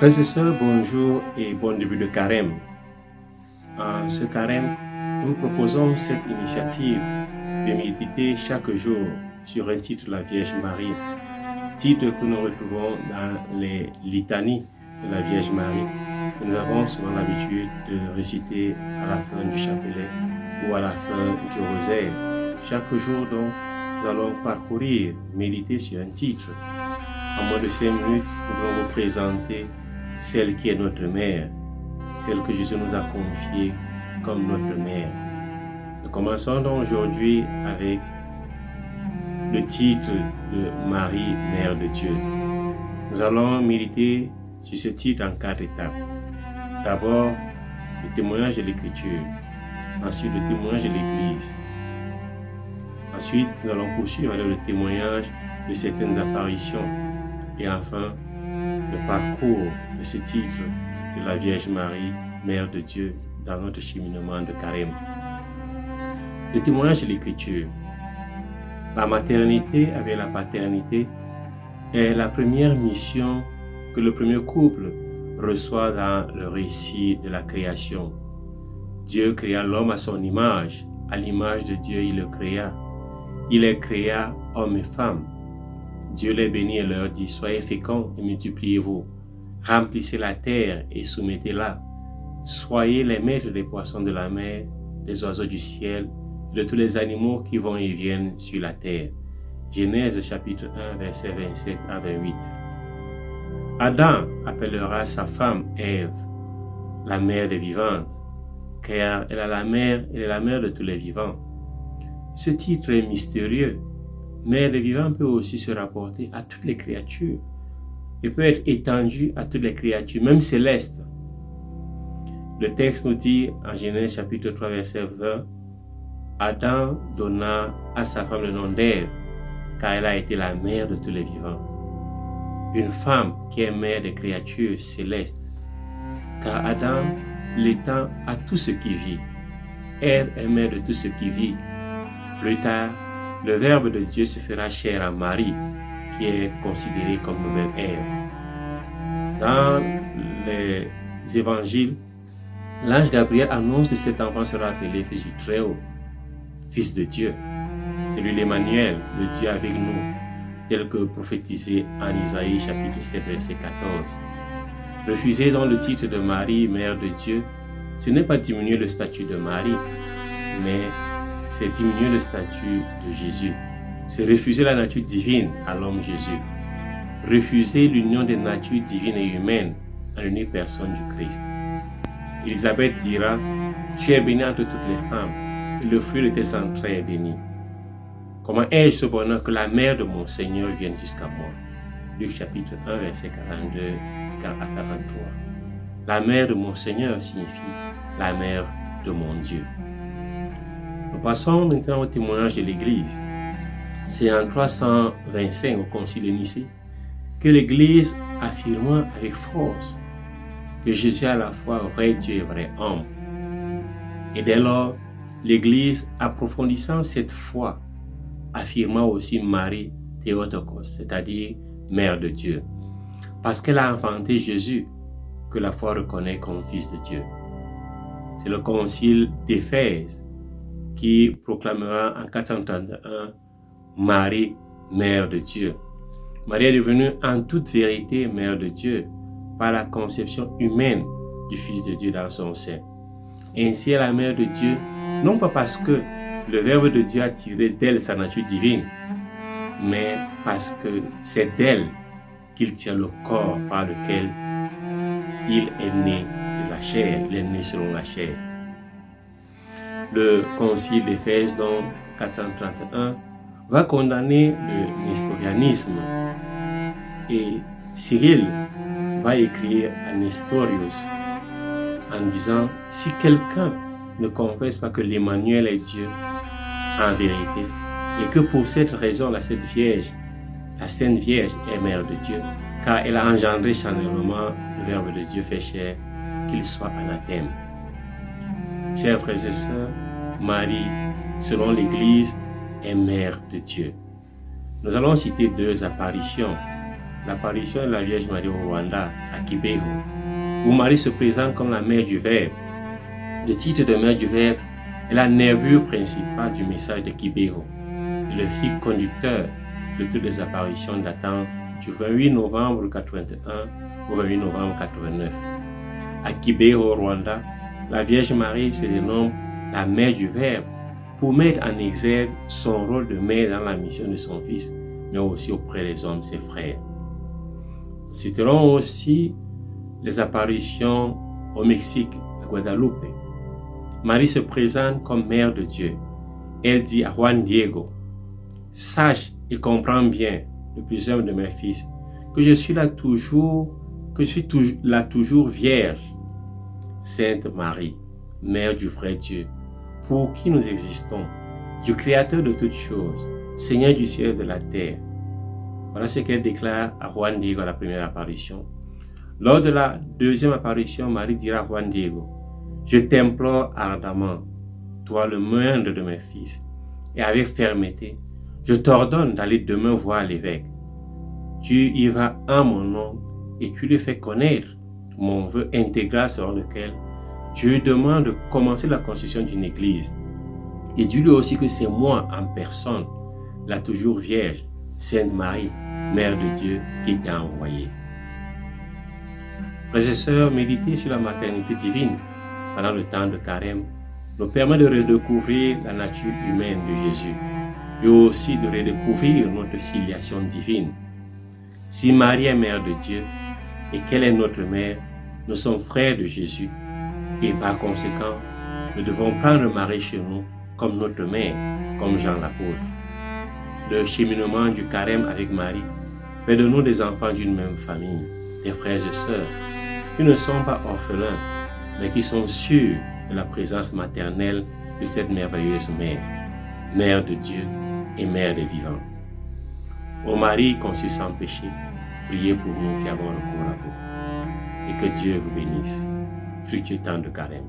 Frères et sœurs, bonjour et bon début de carême. En ce carême, nous proposons cette initiative de méditer chaque jour sur un titre de la Vierge Marie, titre que nous retrouvons dans les litanies de la Vierge Marie, que nous avons souvent l'habitude de réciter à la fin du chapelet ou à la fin du rosaire. Chaque jour, donc, nous allons parcourir, méditer sur un titre. En moins de 5 minutes, nous allons vous présenter celle qui est notre mère, celle que Jésus nous a confiée comme notre mère. Nous commençons donc aujourd'hui avec le titre de Marie, Mère de Dieu. Nous allons méditer sur ce titre en 4 étapes. D'abord, le témoignage de l'Écriture. Ensuite, le témoignage de l'Église. Ensuite, nous allons poursuivre avec le témoignage de certaines apparitions. Et enfin, le parcours de ce titre de la Vierge Marie, Mère de Dieu, dans notre cheminement de carême. Le témoignage de l'Écriture. La maternité avec la paternité est la première mission que le premier couple reçoit dans le récit de la création. Dieu créa l'homme à son image, à l'image de Dieu il le créa. Il les créa hommes et femmes. Dieu les bénit et leur dit, soyez féconds et multipliez-vous, remplissez la terre et soumettez-la, soyez les maîtres des poissons de la mer, des oiseaux du ciel, et de tous les animaux qui vont et viennent sur la terre. Genèse chapitre 1, versets 27 à 28. Adam appellera sa femme Ève, la mère des vivantes, car elle est la mère de tous les vivants. Ce titre est mystérieux. Mère des vivants peut aussi se rapporter à toutes les créatures et peut être étendu à toutes les créatures, même célestes. Le texte nous dit en Genèse chapitre 3 verset 20, Adam donna à sa femme le nom d'Ève, car elle a été la mère de tous les vivants. Une femme qui est mère des créatures célestes, car Adam l'étend à tout ce qui vit. Ève est mère de tout ce qui vit. Plus tard, le Verbe de Dieu se fera chair à Marie, qui est considérée comme nouvelle Ève. Dans les évangiles, l'ange Gabriel annonce que cet enfant sera appelé Fils du Très-Haut, Fils de Dieu. C'est lui l'Emmanuel, le Dieu avec nous, tel que prophétisé en Isaïe chapitre 7, verset 14. Refuser donc le titre de Marie, Mère de Dieu, ce n'est pas diminuer le statut de Marie, mais c'est diminuer le statut de Jésus. C'est refuser la nature divine à l'homme Jésus. Refuser l'union des natures divines et humaines en l'unique personne du Christ. Élisabeth dira, tu es bénie entre toutes les femmes, et le fruit de tes entrailles est béni. Comment ai-je ce bonheur que la mère de mon Seigneur vienne jusqu'à moi? Luc chapitre 1, verset 42 à 43. La mère de mon Seigneur signifie la mère de mon Dieu. Nous passons maintenant au témoignage de l'Église. C'est en 325 au Concile de Nicée que l'Église affirma avec force que Jésus est à la fois vrai Dieu et vrai homme. Et dès lors, l'Église, approfondissant cette foi, affirma aussi Marie Théotokos, c'est-à-dire Mère de Dieu, parce qu'elle a enfanté Jésus, que la foi reconnaît comme Fils de Dieu. C'est le Concile d'Éphèse qui proclamera en 431 Marie, Mère de Dieu. Marie est devenue en toute vérité Mère de Dieu par la conception humaine du Fils de Dieu dans son sein. Ainsi est la Mère de Dieu, non pas parce que le Verbe de Dieu a tiré d'elle sa nature divine, mais parce que c'est d'elle qu'il tient le corps par lequel il est né de la chair, il est né selon la chair. Le Concile d'Éphèse, donc 431, va condamner le nestorianisme. Et Cyril va écrire à Nestorius en disant, si quelqu'un ne confesse pas que l'Emmanuel est Dieu en vérité, et que pour cette raison la Sainte Vierge est Mère de Dieu, car elle a engendré charnellement le Verbe de Dieu fait chair, qu'il soit anathème. Chers frères et sœurs, Marie, selon l'Église, est Mère de Dieu. Nous allons citer 2 apparitions l'apparition de la Vierge Marie au Rwanda, à Kibeho, où Marie se présente comme la mère du Verbe. Le titre de mère du Verbe est la nervure principale du message de Kibeho, le fil conducteur de toutes les apparitions datant du 28 novembre 81 au 28 novembre 89. À Kibeho, au Rwanda, la Vierge Marie se dénomme la mère du Verbe pour mettre en exergue son rôle de mère dans la mission de son Fils, mais aussi auprès des hommes, ses frères. Citerons aussi les apparitions au Mexique, à Guadeloupe. Marie se présente comme mère de Dieu. Elle dit à Juan Diego: « Sache et comprends bien, le plus jeune de mes fils, que je suis là toujours vierge. Sainte Marie, Mère du vrai Dieu, pour qui nous existons, du Créateur de toutes choses, Seigneur du ciel et de la terre. » Voilà ce qu'elle déclare à Juan Diego à la première apparition. Lors de la deuxième apparition, Marie dira à Juan Diego: « Je t'implore ardemment, toi le moindre de mes fils, et avec fermeté, je t'ordonne d'aller demain voir l'évêque. Tu y vas en mon nom et tu lui fais connaître mon vœu intégral selon lequel je lui demande de commencer la construction d'une église. Et dis-lui aussi que c'est moi en personne, la toujours vierge, Sainte Marie, Mère de Dieu, qui t'a envoyé. » Frères et sœurs, méditer sur la maternité divine pendant le temps de carême nous permet de redécouvrir la nature humaine de Jésus et aussi de redécouvrir notre filiation divine. Si Marie est Mère de Dieu et qu'elle est notre mère, nous sommes frères de Jésus et par conséquent, nous devons prendre Marie chez nous comme notre mère, comme Jean l'apôtre. Le cheminement du carême avec Marie fait de nous des enfants d'une même famille, des frères et sœurs qui ne sont pas orphelins, mais qui sont sûrs de la présence maternelle de cette merveilleuse mère, Mère de Dieu et Mère des vivants. Ô Marie conçue sans péché, priez pour nous qui avons recours à vous. Et que Dieu vous bénisse. Fructueux temps de carême.